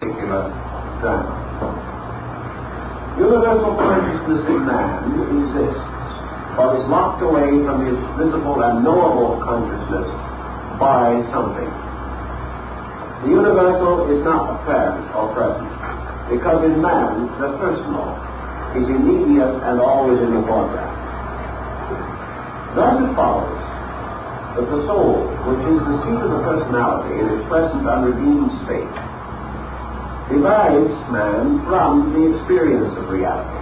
particular drama. Universal consciousness in man exists, but is locked away from his visible and knowable consciousness by something. The universal is not apparent or present, because in man the personal is immediate and always in the foreground. Thus it follows that the soul, which is the seat of the personality in its present unredeemed state, divides man from the experience of reality.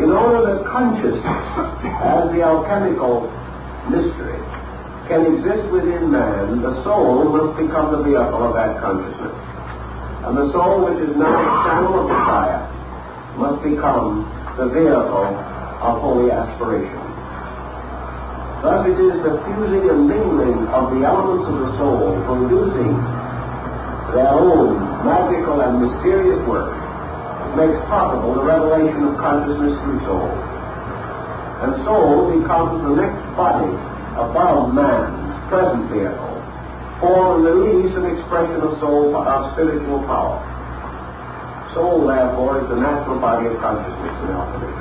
In order that consciousness, as the alchemical mystery, can exist within man, the soul must become the vehicle of that consciousness. And the soul, which is now the channel of the fire, must become the vehicle of holy aspiration. Thus it is the fusing and mingling of the elements of the soul, producing their own magical and mysterious work, makes possible the revelation of consciousness through soul. And soul becomes the next body above man's present vehicle for release and expression of soul of spiritual power. Soul, therefore, is the natural body of consciousness in alchemy.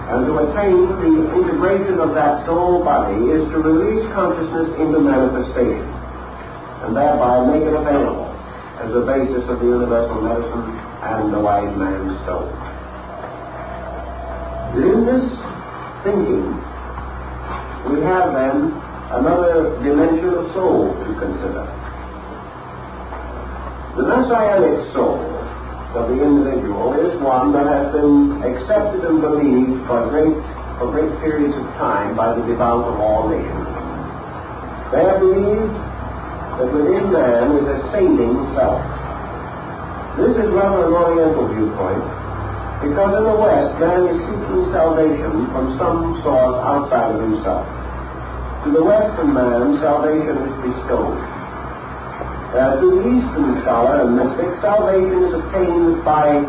And to attain the integration of that soul body is to release consciousness into manifestation, and thereby make it available as the basis of the universal medicine and the wise man's stone. In this thinking, we have then another dimension of soul to consider. The messianic soul of the individual is one that has been accepted and believed for great periods of time by the devout of all nations. They have believed that within man is a saving self. This is rather an Oriental viewpoint, because in the West man is seeking salvation from some source outside of himself. To the Western man, salvation is bestowed. To the Eastern scholar and mystic, salvation is obtained by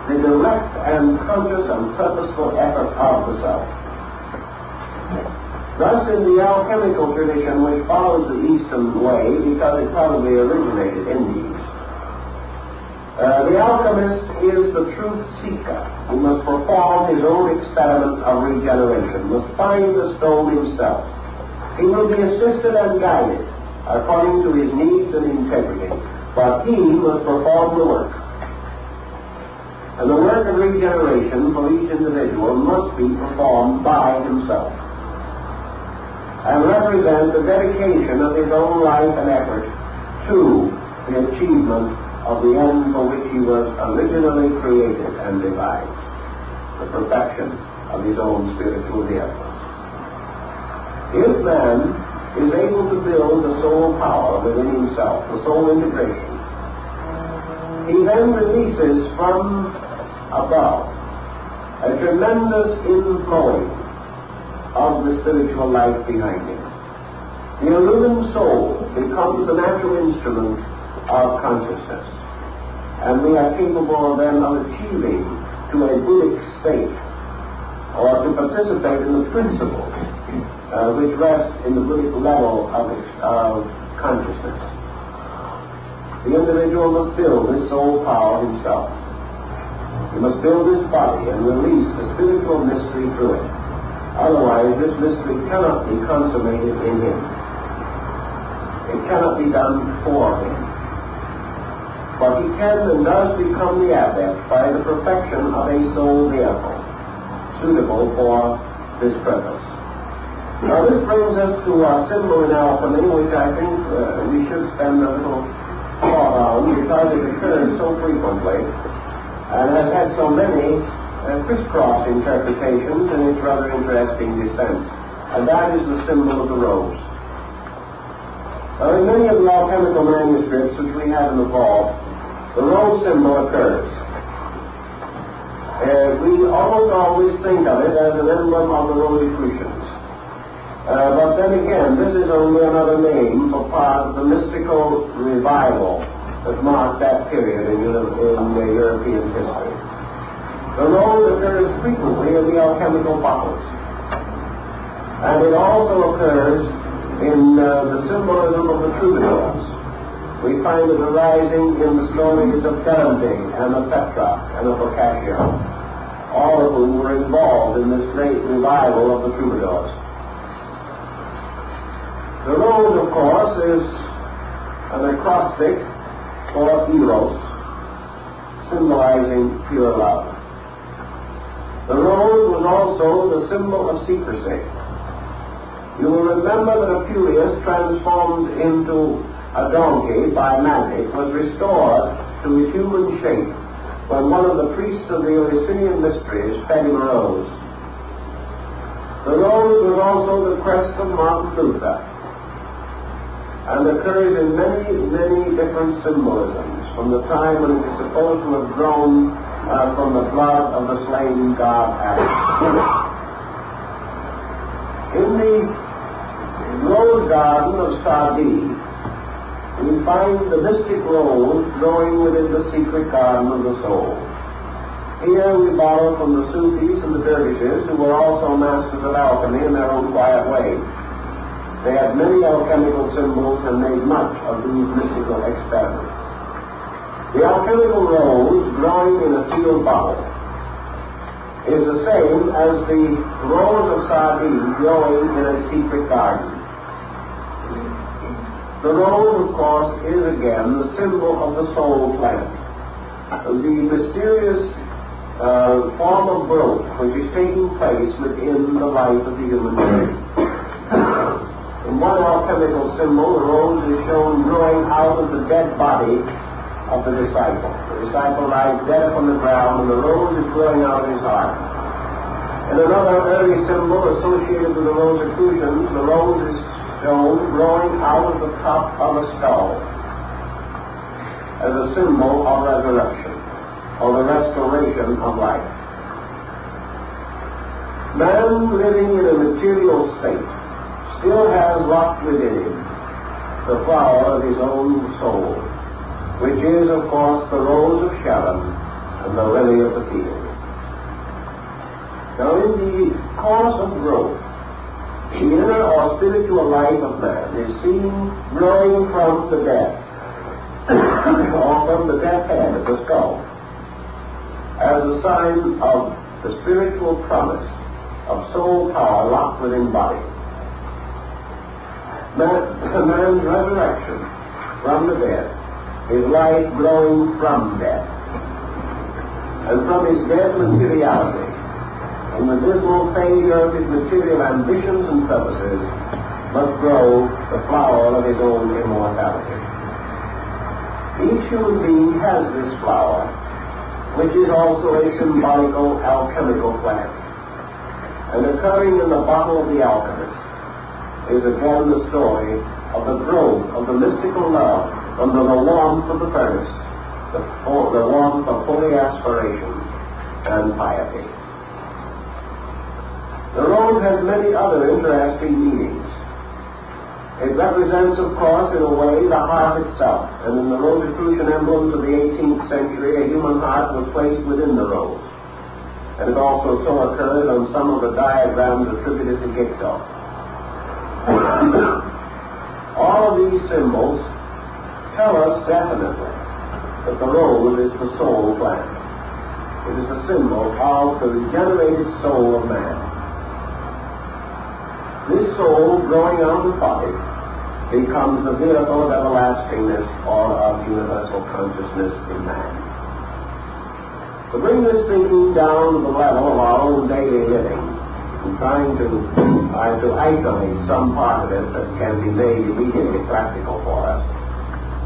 the direct and conscious and purposeful effort of the self. Thus, in the alchemical tradition, which follows the Eastern way, because it probably originated in the East, the alchemist is the truth seeker. He must perform his own experiment of regeneration, must find the stone himself. He will be assisted and guided according to his needs and integrity, but he must perform the work. And the work of regeneration for each individual must be performed by himself, and represent the dedication of his own life and effort to the achievement of the end for which he was originally created and devised, the perfection of his own spiritual vehicle. If man is able to build the soul power within himself, the soul integration, he then releases from above a tremendous inflowing of the spiritual life behind him. The illumined soul becomes the natural instrument of consciousness, and we are capable then of achieving to a Buddhic state, or to participate in the principles which rest in the Buddhic level of consciousness. The individual must build his soul power himself. He must build his body and release the spiritual mystery through it. Otherwise, this mystery cannot be consummated in him. It cannot be done for him. But he can and does become the adept by the perfection of a soul vehicle suitable for this purpose. Now this brings us to a symbol in alchemy, which I think we should spend a little thought on, because it occurs so frequently and has had so many crisscross interpretations in its rather interesting descent. And that is the symbol of the rose. Now in many of the alchemical manuscripts which we have in the vault, the rose symbol occurs. We almost always think of it as an emblem of the Rosicrucians. But then again, this is only another name for part of the mystical revival that marked that period in European history. The rose occurs frequently in the alchemical bottles, and it also occurs in the symbolism of the Troubadours. We find it arising in the stories of Dante and of Petrarch and of Boccaccio, all of whom were involved in this great revival of the troubadours. The rose, of course, is an acrostic for eros, symbolizing pure love. The rose was also the symbol of secrecy. You will remember that Apuleius, transformed into a donkey by magic, was restored to his human shape when one of the priests of the Eleusinian mysteries fed him a rose. The rose was also the crest of Martin Luther, and occurs in many, many different symbolisms, from the time when it is supposed to have grown from the blood of the slain god Adam. In the rose garden of Sadi, we find the mystic rose growing within the secret garden of the soul. Here we borrow from the Sufis and the dervishes, who were also masters of alchemy in their own quiet way. They had many alchemical symbols and made much of these mystical experiments. The alchemical rose growing in a sealed bottle is the same as the rose of Sadi growing in a secret garden. The rose, of course, is again the symbol of the soul plant, the mysterious form of growth which is taking place within the life of the human being. In one alchemical symbol, the rose is shown growing out of the dead body of the disciple. The disciple lies dead upon the ground, and the rose is growing out of his heart. In another early symbol associated with the Rosicrucians, the rose is shown growing out of the top of a skull as a symbol of resurrection, or the restoration of life. Man living in a material state still has locked within him the flower of his own soul, which is, of course, the rose of Sharon and the lily of the field. Now, in the course of growth, the inner or spiritual life of man is seen growing from the death, or from the death head of the skull, as a sign of the spiritual promise of soul power locked within body. Man's resurrection from the dead is life growing from death, and from his dead materiality, in the dismal failure of his material ambitions and purposes, must grow the flower of his own immortality. Each human being has this flower, which is also a symbolical alchemical plant, and occurring in the bottle of the alchemist is again the story of the growth of the mystical love under the warmth of the furnace, the warmth of holy aspiration and piety. The rose has many other interesting meanings. It represents, of course, in a way, the heart itself, and in the Rosicrucian emblems of the 18th century, a human heart was placed within the rose, and it also so occurs on some of the diagrams attributed to Gatto. All of these symbols tell us definitely that the rose is the soul plant. It is a symbol of the regenerated soul of man. This soul, growing out of the body, becomes the vehicle of everlastingness or of universal consciousness in man. To bring this thinking down to the level of our own daily living, and trying to isolate some part of it that can be made immediately practical for us,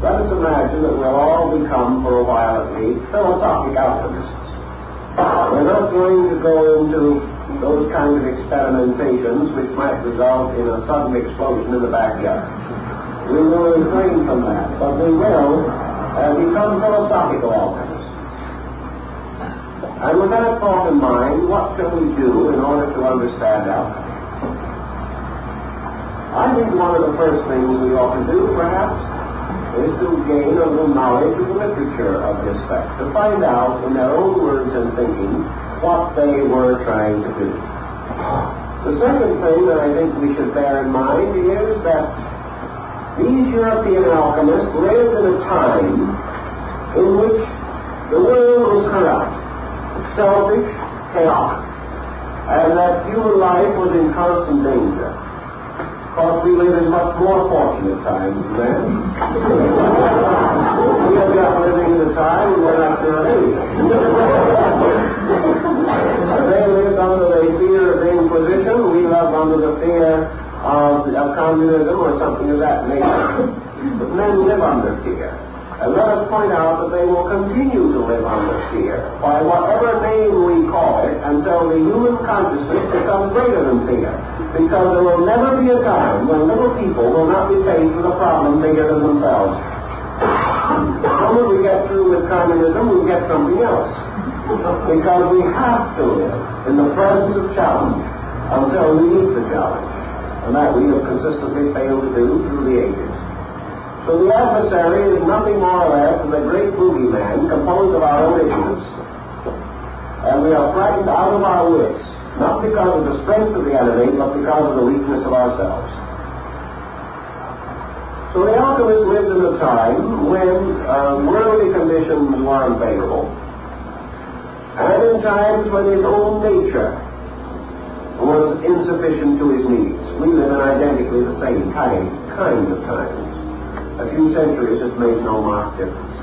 let us imagine that we'll all become, for a while at least, philosophic alchemists. We're not going to go into those kinds of experimentations which might result in a sudden explosion in the backyard. We will refrain from that, but we will become philosophical alchemists. And with that thought in mind, what can we do in order to understand alchemy? I think one of the first things we ought to do, perhaps, is to gain a little knowledge of the literature of this sect, to find out, in their own words and thinking, what they were trying to do. The second thing that I think we should bear in mind is that These European alchemists lived in a time in which the world was corrupt, selfish, chaotic, and that human life was in constant danger. Of course, we live in much more fortunate times than that. We are just living in a time when we're not sure of anything. They lived under the fear of the Inquisition. We live under the fear of communism or something of that nature. But men live under fear. And let us point out that they will continue to live under fear, by whatever name we call it, until the human consciousness becomes greater than fear. Because there will never be a time when little people will not be faced with a problem bigger than themselves. The moment we get through with communism, we get something else. Because we have to live in the presence of challenge until we meet the challenge. And that we have consistently failed to do through the ages. So the adversary is nothing more or less than a great boogeyman composed of our own ignorance. And we are frightened out of our wits, not because of the strength of the enemy, but because of the weakness of ourselves. So the alchemists lived in a time when worldly conditions were unfavorable, and in times when his own nature was insufficient to his needs. We live in identically the same kind of times. A few centuries has made no marked difference.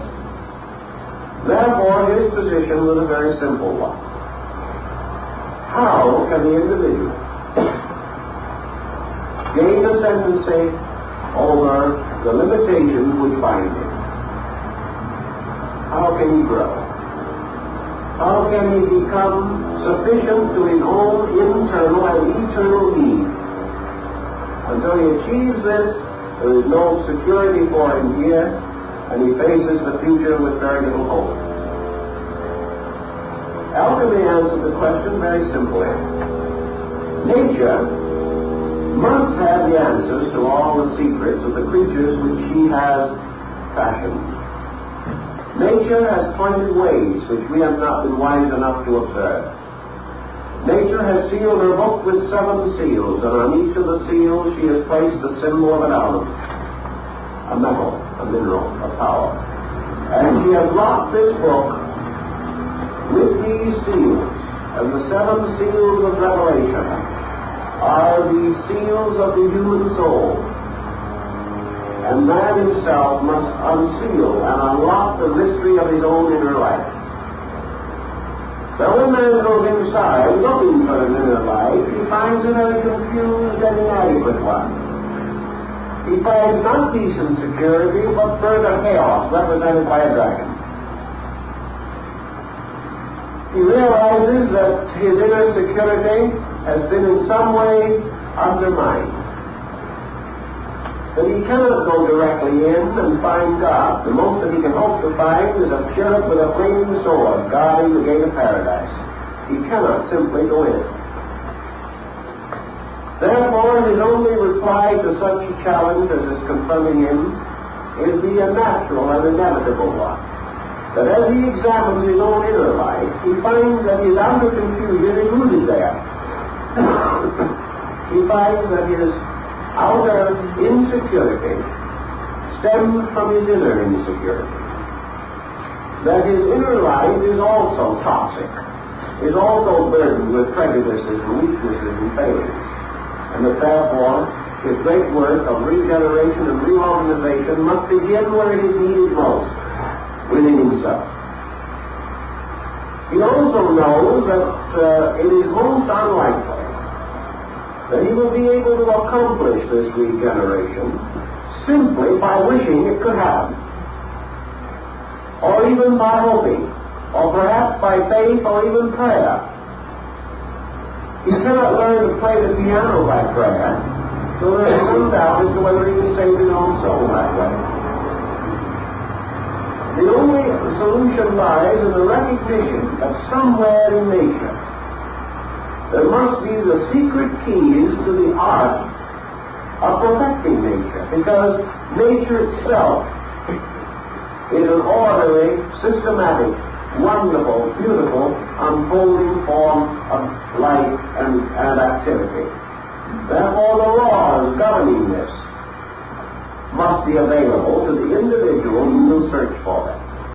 Therefore, his position was a very simple one. How can the individual gain ascendancy over the limitations which bind him? How can he grow? How can he become sufficient to his own internal and eternal need? Until he achieves this, there is no security for him here, and he faces the future with very little hope. Alchemy answers the question very simply. Nature must have the answers to all the secrets of the creatures which she has fashioned. Nature has pointed ways which we have not been wise enough to observe. Nature has sealed her book with 7 seals, and on each of the seals she has placed the symbol of an element, a metal, a mineral, a power. And she has locked this book with these seals, and the 7 seals of revelation are the seals of the human soul. And man himself must unseal and unlock the mystery of his own inner life. Now when man goes inside looking for an inner life, he finds a very confused and inadequate one. He finds not peace and security, but further chaos represented by a dragon. He realizes that his inner security has been in some way undermined. That he cannot go directly in and find God. The most that he can hope to find is a cherub with a flaming sword guarding the gate of paradise. He cannot simply go in. Therefore, his only reply to such a challenge as is confronting him is the unnatural and inevitable one. That as he examines his own inner life, he finds that his outer confusion is rooted there. He finds that his outer insecurity stems from his inner insecurity. That his inner life is also toxic, is also burdened with prejudices and weaknesses and failings. And that therefore his great work of regeneration and reorganization must begin where it is needed most, within himself. He also knows that it is most unlikely that he will be able to accomplish this regeneration simply by wishing it could happen, or even by hoping, or perhaps by faith or even prayer. He cannot learn to play the piano by prayer, so there is some doubt as to whether he can save his own soul that way. The only solution lies in the recognition that somewhere in nature there must be the secret keys to the art of perfecting nature, because nature itself is an orderly, systematic, wonderful, beautiful, unfolding form of life and activity. Therefore, the laws governing this must be available to the individual who will search for them.